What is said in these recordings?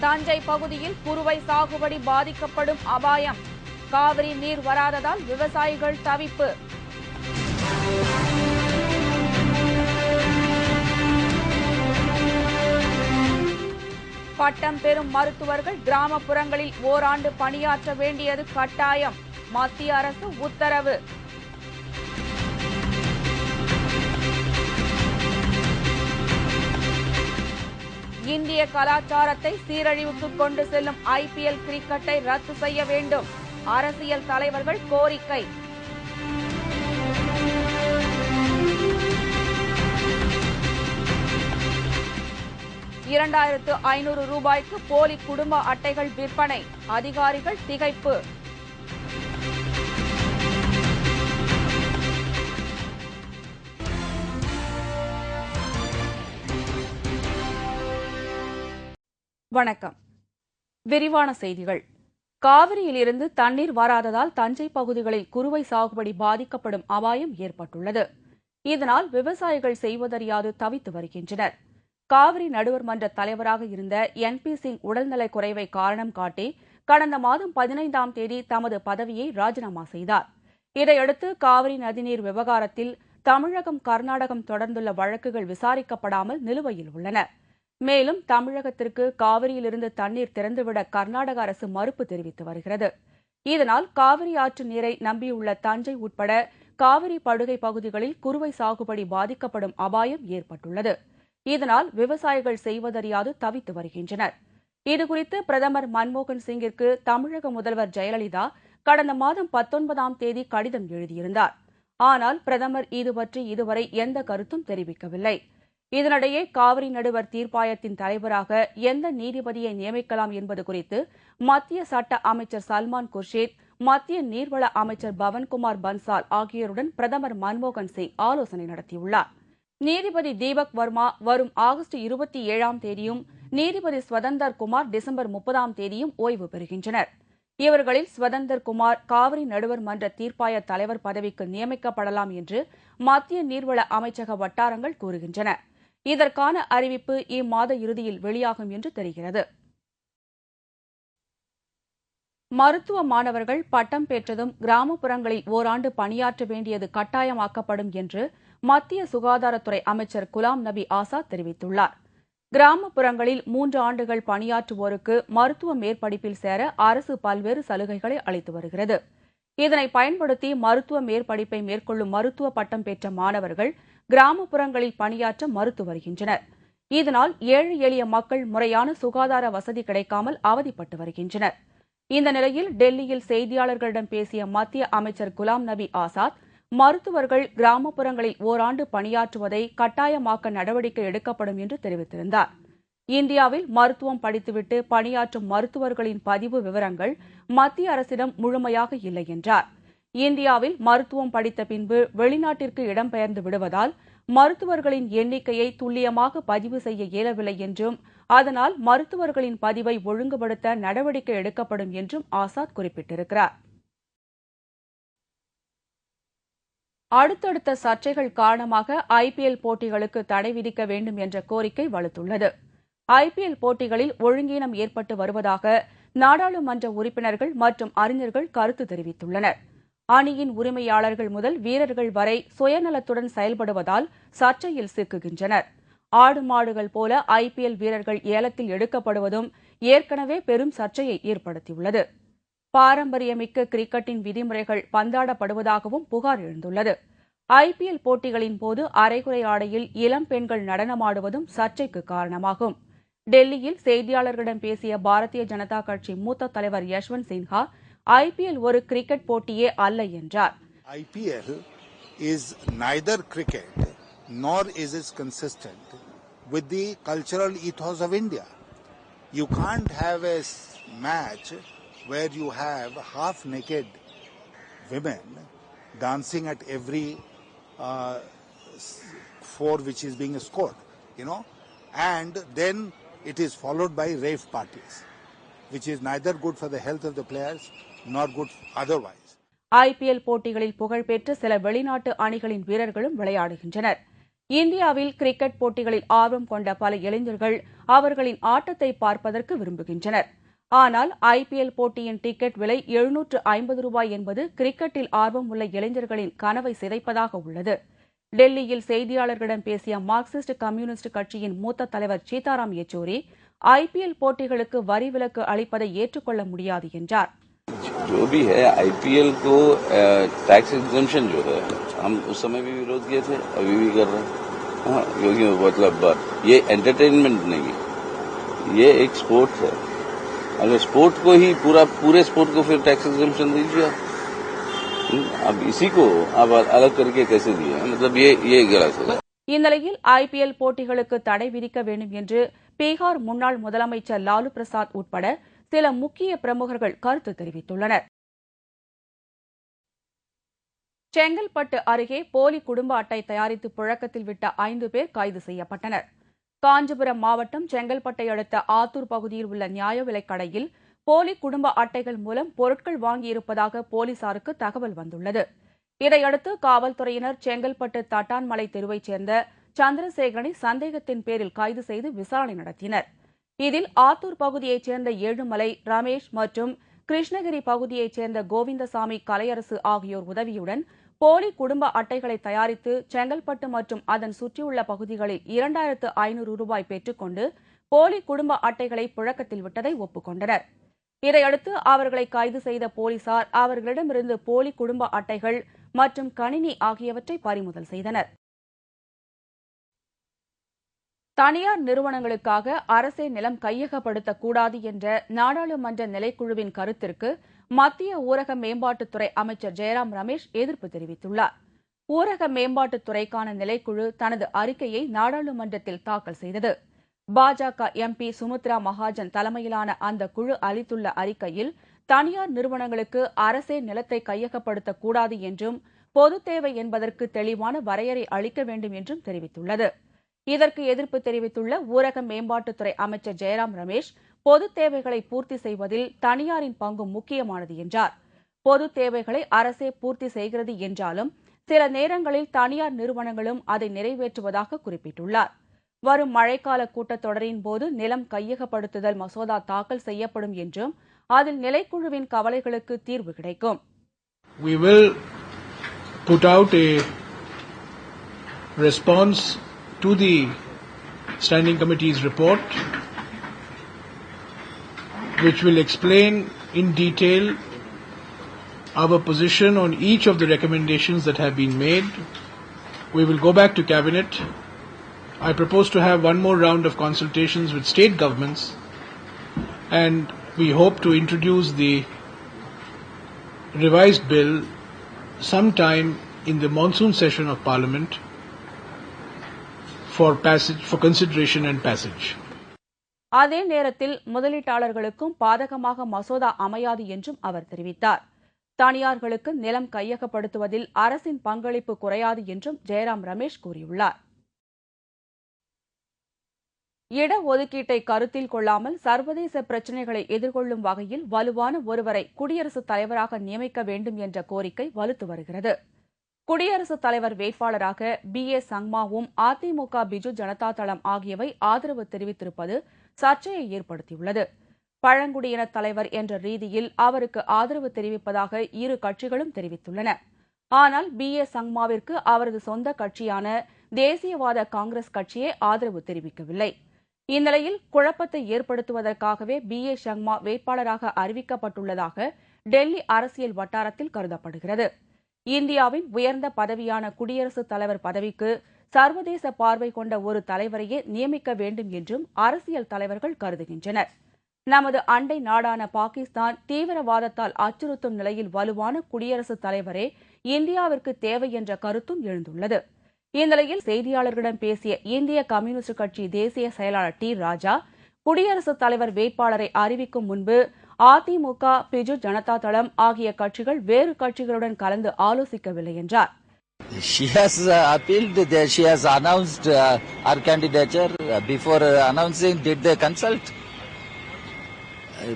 தஞ்சை பகுதியில் குறுவை சாகுபடி பாதிக்கப்படும் அபாயம். காவிரி நீர் வராததால் விவசாயிகள் தவிப்பு. பட்டம் பெறும் மருத்துவர்கள் கிராமப்புறங்களில் ஓராண்டு பணியாற்ற வேண்டியது கட்டாயம். மத்திய அரசு உத்தரவு. இந்திய கலாச்சாரத்தை சீரழிவுக்கு கொண்டு செல்லும் IPL கிரிக்கெட்டை ரத்து செய்ய வேண்டும். அரசியல் தலைவர்கள் கோரிக்கை. ₹2,500 போலி குடும்ப அட்டைகள் விற்பனை. அதிகாரிகள் திகைப்பு. வணக்கம். விரிவான செய்திகள். காவிரியிலிருந்து தண்ணீர் வராததால் தஞ்சை பகுதிகளில் குறுவை சாகுபடி பாதிக்கப்படும் அபாயம் ஏற்பட்டுள்ளது. இதனால் விவசாயிகள் செய்வதறியாது தவித்து வருகின்றனர். காவிரி நடுவர் மன்ற தலைவராக இருந்த NP சிங் உடல்நலக் குறைவை காரணம் காட்டி கடந்த மாதம் 15ஆம் தேதி தமது பதவியை ராஜினாமா செய்தார். இதையடுத்து காவிரி நதிநீர் விவகாரத்தில் தமிழகம், கர்நாடகம் தொடர்ந்துள்ள வழக்குகள் விசாரிக்கப்படாமல் நிலுவையில் உள்ளன. மேலும் தமிழகத்திற்கு காவிரியிலிருந்து தண்ணீர் திறந்துவிட கர்நாடக அரசு மறுப்பு தெரிவித்து வருகிறது. இதனால் காவிரி ஆற்று நீரை நம்பியுள்ள தஞ்சை உட்பட காவிரி படுகை பகுதிகளில் குறுவை சாகுபடி பாதிக்கப்படும் அபாயம் ஏற்பட்டுள்ளது. இதனால் விவசாயிகள் செய்வதறியாது தவித்து வருகின்றனர். இதுகுறித்து பிரதமர் மன்மோகன் சிங்கிற்கு தமிழக முதல்வர் ஜெயலலிதா கடந்த மாதம் 19ஆம் தேதி கடிதம் எழுதியிருந்தார். ஆனால் பிரதமர் இதுபற்றி இதுவரை எந்த கருத்தும் தெரிவிக்கவில்லை. இதனிடையே காவிரி நடுவர் தீர்ப்பாயத்தின் தலைவராக எந்த நீதிபதியை நியமிக்கலாம் என்பது குறித்து மத்திய சட்ட அமைச்சர் சல்மான் குர்ஷித், மத்திய நீர்வள அமைச்சர் பவன்குமார் பன்சால் ஆகியோருடன் பிரதமர் மன்மோகன் சிங் ஆலோசனை நடத்தியுள்ளார். நீதிபதி தீபக் வர்மா வரும் ஆகஸ்ட் 27ஆம் தேதியும் நீதிபதி ஸ்வதந்தர் குமார் டிசம்பர் 30ஆம் தேதியும் ஓய்வு பெறுகின்றனர். இவர்களில் ஸ்வதந்தர் குமார் காவிரி நடுவர் மன்ற தீர்ப்பாய தலைவர் பதவிக்கு நியமிக்கப்படலாம் என்று மத்திய நீர்வள அமைச்சக வட்டாரங்கள் கூறுகின்றன. இதற்கான அறிவிப்பு இம்மாத இறுதியில் வெளியாகும் என்று தெரிகிறது. மருத்துவ மாணவர்கள் பட்டம் பெற்றதும் கிராமப்புறங்களில் ஓராண்டு பணியாற்ற வேண்டியது கட்டாயமாக்கப்படும் என்று மத்திய சுகாதாரத்துறை அமைச்சர் குலாம் நபி ஆசாத் தெரிவித்துள்ளார். கிராமப்புறங்களில் 3 ஆண்டுகள் பணியாற்றுவோருக்கு மருத்துவ மேற்படிப்பில் சேர அரசு பல்வேறு சலுகைகளை அளித்து வருகிறது. இதனை பயன்படுத்தி மருத்துவ மேற்படிப்பை மேற்கொள்ளும் மருத்துவ பட்டம் பெற்ற மாணவர்கள் கிராமப்புறங்களில் பணியாற்ற மறுத்து வருகின்றனர். இதனால் ஏழை எளிய மக்கள் முறையான சுகாதார வசதி கிடைக்காமல் அவதிப்பட்டு வருகின்றனர். இந்த நிலையில் டெல்லியில் செய்தியாளர்களிடம் பேசிய மத்திய அமைச்சர் குலாம் நபி ஆசாத், மருத்துவர்கள் கிராமப்புறங்களில் ஓராண்டு பணியாற்றுவதை கட்டாயமாக்க நடவடிக்கை எடுக்கப்படும் என்று தெரிவித்திருந்தார். இந்தியாவில் மருத்துவம் படித்துவிட்டு பணியாற்றும் மருத்துவர்களின் பதிவு விவரங்கள் மத்திய அரசிடம் முழுமையாக இல்லை என்றார். இந்தியாவில் மருத்துவம் படித்த பின்பு வெளிநாட்டிற்கு இடம்பெயர்ந்து விடுவதால் மருத்துவர்களின் எண்ணிக்கையை துல்லியமாக பதிவு செய்ய இயலவில்லை என்றும், அதனால் மருத்துவர்களின் பதிவை ஒழுங்குபடுத்த நடவடிக்கை எடுக்கப்படும் என்றும் ஆசாத் குறிப்பிட்டிருக்கிறார். அடுத்தடுத்த சர்ச்சைகள் காரணமாக IPL போட்டிகளுக்கு தடை விதிக்க வேண்டும் என்ற கோரிக்கை வலுத்துள்ளது. IPL போட்டிகளில் ஒழுங்கீனம் ஏற்பட்டு வருவதாக நாடாளுமன்ற உறுப்பினர்கள் மற்றும் அறிஞர்கள் கருத்து தெரிவித்துள்ளனர். அணியின் உரிமையாளர்கள் முதல் வீரர்கள் வரை சுயநலத்துடன் செயல்படுவதால் சர்ச்சையில் சிக்குகின்றனர். ஆடு மாடுகள் போல IPL வீரர்கள் ஏலத்தில் எடுக்கப்படுவதும் ஏற்கனவே பெரும் சர்ச்சையை ஏற்படுத்தியுள்ளது. பாரம்பரியமிக்க கிரிக்கெட்டின் விதிமுறைகள் பந்தாடப்படுவதாகவும் புகார் எழுந்துள்ளது. IPL போட்டிகளின் போது அரைகுறை ஆடையில் இளம் பெண்கள் நடனமாடுவதும் சர்ச்சைக்கு காரணமாகும். டெல்லியில் செய்தியாளர்களிடம் பேசிய பாரதிய ஜனதா கட்சி மூத்த தலைவர் யஷ்வந்த் சின்ஹா, IPL ஒரு கிரிக்கெட் போட்டியே அல்ல என்றார். IPL is neither cricket nor is it consistent with the cultural ethos of India. You can't have a match where you have half-naked women dancing at every four which is being scored, and then it is followed by rave parties, which is neither good for the health of the players nor good otherwise. IPL போட்டிகளில் புகழ்பெற்ற சில வெளிநாட்டு அணிகளின் வீரர்களும் விளையாடுகின்றனர். இந்தியாவில் cricket போட்டிகளில் ஆர்வம் கொண்ட பல இளைஞர்கள் அவர்களின் ஆட்டத்தை பார்ப்பதற்கு விரும்புகின்றனர். ஆனால் ஐபிஎல் போட்டியின் டிக்கெட் விலை ரூபாய் 750 என்பது கிரிக்கெட்டில் ஆர்வம் உள்ள இளைஞர்களின் கனவை சிதைப்பதாக உள்ளது. டெல்லியில் செய்தியாளர்களிடம் பேசிய மார்க்சிஸ்ட் கம்யூனிஸ்ட் கட்சியின் மூத்த தலைவர் சீதாராம் யெச்சூரி ஐபிஎல் போட்டிகளுக்கு வரி விலக்கு அளிப்பதை ஏற்றுக்கொள்ள முடியாது என்றார். जो भी है आईपीएल को टैक्स एग्जम्पशन जो है हम उस समय भी विरोध किए थे, अभी भी कर रहे हैं, क्योंकि मतलब ये एंटरटेनमेंट नहीं है, ये एक स्पोर्ट है. अगर स्पोर्ट को ही पूरे स्पोर्ट को फिर टैक्स एग्जम्पशन दीजिए, अब इसी को अब अलग करके कैसे दिए, मतलब ये गलत है. இந்நிலையில் ஐபிஎல் போட்டிகளுக்கு தடை விதிக்க வேண்டும் என்று பீகார் முன்னாள் முதலமைச்சர் லாலு பிரசாத் உட்பட சில முக்கிய பிரமுகர்கள் கருத்து தெரிவித்துள்ளனர். செங்கல்பட்டு அருகே போலி குடும்ப அட்டை தயாரித்து புழக்கத்தில் விட்ட 5 பேர் கைது செய்யப்பட்டனர். காஞ்சிபுரம் மாவட்டம் செங்கல்பட்டை அடுத்த ஆத்தூர் பகுதியில் உள்ள நியாய விலைக் கடையில் போலி குடும்ப அட்டைகள் மூலம் பொருட்கள் வாங்கியிருப்பதாக போலீசாருக்கு தகவல் வந்துள்ளது. இதையடுத்து காவல்துறையினர் செங்கல்பட்டு தட்டான்மலை தெருவைச் சேர்ந்த சந்திரசேகரனை சந்தேகத்தின் பேரில் கைது செய்து விசாரணை நடத்தினர். இதில் ஆத்தூர் பகுதியைச் சேர்ந்த ஏழுமலை, ரமேஷ் மற்றும் கிருஷ்ணகிரி பகுதியைச் சேர்ந்த கோவிந்தசாமி, கலையரசு ஆகியோர் உதவியுடன் போலி குடும்ப அட்டைகளை தயாரித்து செங்கல்பட்டு மற்றும் அதன் சுற்றியுள்ள பகுதிகளில் 2500 ரூபாய் பெற்றுக்கொண்டு போலி குடும்ப அட்டைகளை புழக்கத்தில் விட்டதை ஒப்புக்கொண்டனர். இதையடுத்து அவர்களை கைது செய்த போலீசார் அவர்களிடமிருந்து போலி குடும்ப அட்டைகள் மற்றும் கணினி ஆகியவற்றை பறிமுதல் செய்தனர். தனியார் நிறுவனங்களுக்காக அரசே நிலம் கையகப்படுத்தக்கூடாது என்ற நாடாளுமன்ற நிலைக்குழுவின் கருத்திற்கு மத்திய ஊரக மேம்பாட்டுத்துறை அமைச்சர் ஜெயராம் ரமேஷ் எதிர்ப்பு தெரிவித்துள்ளார். ஊரக மேம்பாட்டுத்துறைக்கான நிலைக்குழு தனது அறிக்கையை நாடாளுமன்றத்தில் தாக்கல் செய்தது. பாஜக எம்பி சுமித்ரா மகாஜன் தலைமையிலான அந்த குழு அளித்துள்ள அறிக்கையில் தனியார் நிறுவனங்களுக்கு அரசே நிலத்தை கையகப்படுத்தக்கூடாது என்றும் பொது தேவை என்பதற்கு தெளிவான வரையறை அளிக்க வேண்டும் என்றும் தெரிவித்துள்ளது. இதற்கு எதிர்ப்பு தெரிவித்துள்ள ஊரக மேம்பாட்டுத்துறை அமைச்சர் ஜெயராம் ரமேஷ் பொது தேவைகளை பூர்த்தி செய்வதில் தனியாரின் பங்கு முக்கியமானது என்றார். பொது தேவைகளை அரசே பூர்த்தி செய்கிறது என்றாலும் சில நேரங்களில் தனியார் நிறுவனங்களும் அதை நிறைவேற்றுவதாக குறிப்பிட்டுள்ளார். வரும் மழைக்கால கூட்டத்தொடரின் போது நிலம் கையகப்படுத்துதல் மசோதா தாக்கல் செய்யப்படும் என்றும் அதில் நிலைக்குழுவின் கவலைகளுக்கு தீர்வு கிடைக்கும். We will put out a response to the Standing Committee's report, which will explain in detail our position on each of the recommendations that have been made. We will go back to Cabinet. I propose to have one more round of consultations with state governments, and we hope to introduce the revised bill sometime in the monsoon session of Parliament for consideration and passage. அதே நேரத்தில் முதலீட்டாளர்களுக்கும் பாதகமாக மசோதா அமையாது என்றும் அவர் தெரிவித்தார். தனியார்களுக்கு நிலம் கையகப்படுத்துவதில் அரசின் பங்களிப்பு குறையாது என்றும் ஜெயராம் ரமேஷ் கூறியுள்ளார். இடஒதுக்கீட்டை கருத்தில் கொள்ளாமல் சர்வதேச பிரச்சினைகளை எதிர்கொள்ளும் வகையில் வலுவான ஒருவரை குடியரசுத் தலைவராக நியமிக்க வேண்டும் என்ற கோரிக்கை வலுத்து வருகிறது. குடியரசுத் தலைவர் வேட்பாளராக BA சங்மாவும் அதிமுக பிஜு ஜனதா தளம் ஆகியவை ஆதரவு தெரிவித்திருப்பது சர்ச்சையை ஏற்படுத்தியுள்ளது. பழங்குடியின தலைவர் என்ற ரீதியில் அவருக்கு ஆதரவு தெரிவிப்பதாக இரு கட்சிகளும் தெரிவித்துள்ளன. ஆனால் BA சங்மாவிற்கு அவரது சொந்த கட்சியான தேசியவாத காங்கிரஸ் கட்சியே ஆதரவு தெரிவிக்கவில்லை. இந்நிலையில் குழப்பத்தை ஏற்படுத்துவதற்காகவே BA சங்மா வேட்பாளராக அறிவிக்கப்பட்டுள்ளதாக டெல்லி அரசியல் வட்டாரத்தில் கருதப்படுகிறது. இந்தியாவின் உயர்ந்த பதவியான குடியரசுத் தலைவர் பதவிக்கு சர்வதேச பார்வை கொண்ட ஒரு தலைவரையே நியமிக்க வேண்டும் என்றும் அரசியல் தலைவர்கள் கருதுகின்றனர். நமது அண்டை நாடான பாகிஸ்தான் தீவிரவாதத்தால் அச்சுறுத்தும் நிலையில் வலுவான குடியரசுத் தலைவரே இந்தியாவிற்கு தேவை என்ற கருத்தும் எழுந்துள்ளது. இந்நிலையில் செய்தியாளர்களிடம் பேசிய இந்திய கம்யூனிஸ்ட் கட்சி தேசிய செயலாளர் T. ராஜா, குடியரசுத் தலைவர் வேட்பாளரை அறிவிக்கும் முன்பு அதிமுக, பிஜு ஜனதா தளம் ஆகிய கட்சிகள் வேறு கட்சிகளுடன் கலந்து ஆலோசிக்கவில்லை என்றார். She has appealed, she has announced her candidature. Before announcing, did they consult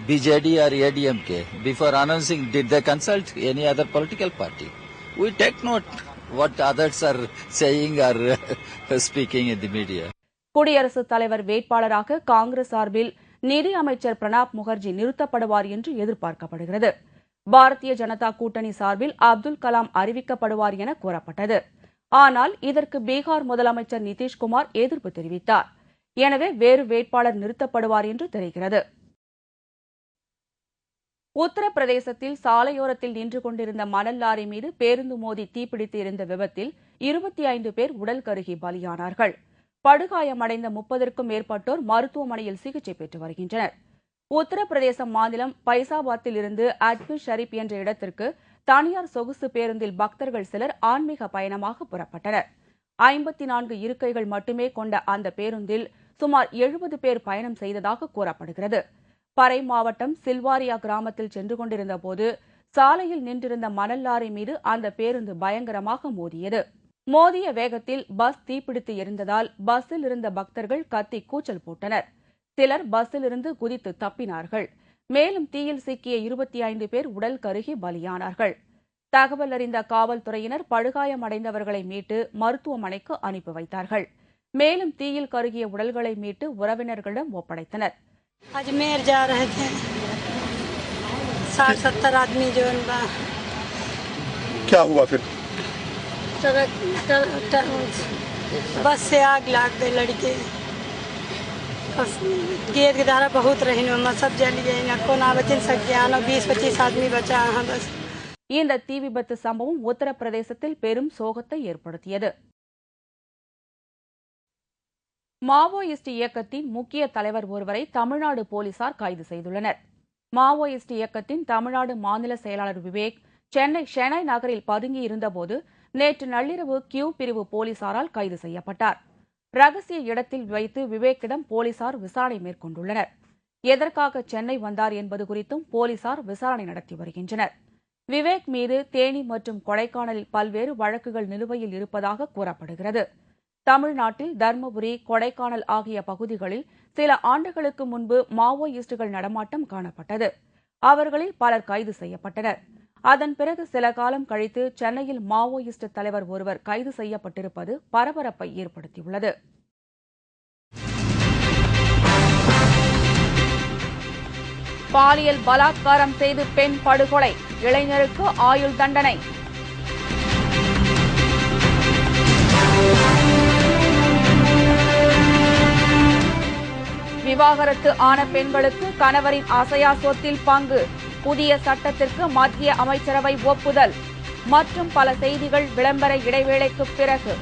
BJD or ADMK? Before announcing, did they consult any other political party? We take note. what others are saying or speaking in the media. குடியரசுத் தலைவர் வேட்பாளராக காங்கிரஸ் சார்பில் நிதி அமைச்சர் பிரணாப் முகர்ஜி நிறுத்தப்படுவார் என்று எதிர்பார்க்கப்படுகிறது. பாரதிய ஜனதா கூட்டணி சார்பில் அப்துல் கலாம் அறிவிக்கப்படுவார் என கூறப்பட்டது. ஆனால் இதற்கு பீகார் முதலமைச்சர் நிதிஷ்குமார் எதிர்ப்பு தெரிவித்தார். எனவே வேறு வேட்பாளர் நிறுத்தப்படுவார் என்று தெரிகிறது. உத்தரப்பிரதேசத்தில் சாலையோரத்தில் நின்று கொண்டிருந்த மணல் லாரி மீது பேருந்து மோதி தீப்பிடித்து எரிந்த விபத்தில் 25 பேர் உடல் கருகி பலியானார்கள். படுகாயமடைந்த 30க்கும் மேற்பட்டோர் மருத்துவமனையில் சிகிச்சை பெற்று வருகின்றனர். உத்தரப்பிரதேச மாநிலம் பைசாபாத்தில் இருந்து அஜ்மீர் ஷரீப் என்ற இடத்திற்கு தனியார் சொகுசு பேருந்தில் பக்தர்கள் சிலர் ஆன்மீக பயணமாக புறப்பட்டனர். 54 இருக்கைகள் மட்டுமே கொண்ட அந்த பேருந்தில் சுமார் 70 பேர் பயணம் செய்ததாக கூறப்படுகிறது. பரை மாவட்டம் சில்வாரியா கிராமத்தில் சென்று கொண்டிருந்த போது சாலையில் நின்றிருந்த மணல் லாரி மீது அந்த பேருந்து பயங்கரமாக மோதியது. மோதிய வேகத்தில் பஸ் தீப்பிடித்து எரிந்ததால் பஸ்ஸில் இருந்த பக்தர்கள் கத்தி கூச்சல் போட்டனர். சிலர் பஸ்ஸில் இருந்து குதித்து தப்பினார்கள். மேலும் தீயில் சிக்கிய 25 பேர் உடல் கருகி பலியானார்கள். தகவல் அறிந்த காவல்துறையினர் படுகாயமடைந்தவர்களை மீட்டு மருத்துவமனைக்கு அனுப்பி வைத்தார்கள். மேலும் தீயில் கருகிய உடல்களை மீட்டு உறவினர்களிடம் ஒப்படைத்தனர். अजमेर जा रहे थे 60-70 आदमी जो क्या हुआ फिर? बस से आग लाग गई लड़के गेर की धारा बहुत रही सब जल गए न कोना बचन सके 20-25 आदमी बचा हाँ बस. இந்த தீ விபத்து சம்பவம் உத்தரப்பிரதேசத்தில் பெரும் சோகத்தை ஏற்படுத்தியது. மாவோயிஸ்ட் இயக்கத்தின் முக்கிய தலைவர் ஒருவரை தமிழ்நாடு போலீசார் கைது செய்துள்ளனர். மாவோயிஸ்ட் இயக்கத்தின் தமிழ்நாடு மாநில செயலாளர் விவேக் சென்னை ஷெனாய் நகரில் பதுங்கியிருந்தபோது நேற்று நள்ளிரவு கியூ பிரிவு போலீசாரால் கைது செய்யப்பட்டார். ரகசிய இடத்தில் வைத்து விவேக்கிடம் போலீசார் விசாரணை மேற்கொண்டுள்ளனர். எதற்காக சென்னை வந்தார் என்பது குறித்தும் போலீசார் விசாரணை நடத்தி வருகின்றனர். விவேக் மீது தேனி மற்றும் கொடைக்கானலில் பல்வேறு வழக்குகள் நிலுவையில் இருப்பதாக கூறப்படுகிறது. தமிழ்நாட்டில் தருமபுரி, கொடைக்கானல் ஆகிய பகுதிகளில் சில ஆண்டுகளுக்கு முன்பு மாவோயிஸ்டுகள் நடமாட்டம் காணப்பட்டது. அவர்களில் பலர் கைது செய்யப்பட்டனர். அதன் பிறகு சில காலம் கழித்து சென்னையில் மாவோயிஸ்ட் தலைவர் ஒருவர் கைது செய்யப்பட்டிருப்பது பரபரப்பை ஏற்படுத்தியுள்ளது. பாலியல் பலாத்காரம் செய்து பெண் படுகொலை, இளைஞருக்கு ஆயுள் தண்டனை. விவாகரத்து ஆன பெண்களுக்கு கணவரின் அசையா சொத்தில் பங்கு, புதிய சட்டத்திற்கு மத்திய அமைச்சரவை ஒப்புதல் மற்றும் பல செய்திகள் விளம்பர இடைவேளைக்கு பிறகு.